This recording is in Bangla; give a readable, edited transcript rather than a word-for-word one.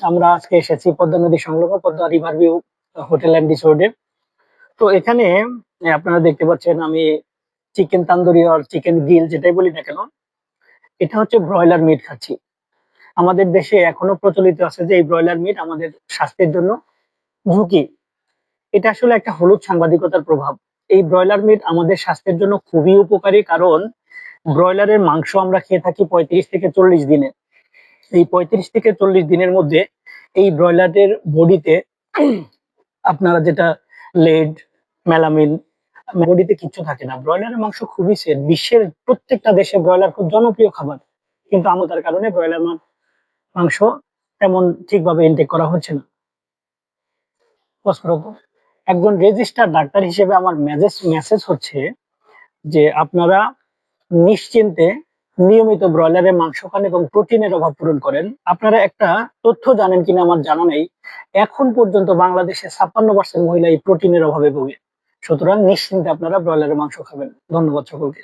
আমরা আজকে এসেছি পদ্মা নদী সংলগ্ন Padma river view hotel and রিসোর্টে। তো এখানে আপনারা দেখতে পাচ্ছেন আমি চিকেন তান্দুরি আর চিকেন গ্রিল যেটাই বলি না কেন, এটা হচ্ছে ব্রয়লার মিট খাচ্ছি। আমাদের দেশে এখনো প্রচলিত আছে যে এই ব্রয়লার মিট আমাদের স্বাস্থ্যের জন্য ঝুঁকি। এটা আসলে একটা হলুদ সাংবাদিকতার প্রভাব। এই ব্রয়লার মিট আমাদের স্বাস্থ্যের জন্য খুবই উপকারী, কারণ ব্রয়লারের মাংস আমরা খেয়ে থাকি ৩৫ থেকে ৪০ দিনে। এই ৩৫ থেকে ৪০ দিনের মধ্যে এই ব্রয়লারের বডিতে আপনারা যেটা লেড, মেলামিন, বডিতে কিচ্ছু থাকে না। ব্রয়লারের মাংস খুবই সেফ। বিশ্বের প্রত্যেকটা দেশে ব্রয়লার খুব জনপ্রিয় খাবার। কিন্তু আমতার কারণে ব্রয়লার মাংস তেমন ঠিকভাবে ইনটেক করা হচ্ছে না। ফসফরাস, একজন রেজিস্টার্ড ডাক্তার হিসেবে আমার মেসেজ হচ্ছে যে আপনারা নিশ্চিন্তে নিয়মিত ব্রয়লারের মাংস খান এবং প্রোটিনের অভাব পূরণ করেন। আপনারা একটা তথ্য জানেন কিনা আমার জানা নেই। এখন পর্যন্ত বাংলাদেশে ৫৬% মহিলা এই প্রোটিনের অভাবে ভোগে। সুতরাং নিশ্চিন্তে আপনারা ব্রয়লারের মাংস খাবেন। ধন্যবাদ সকলকে।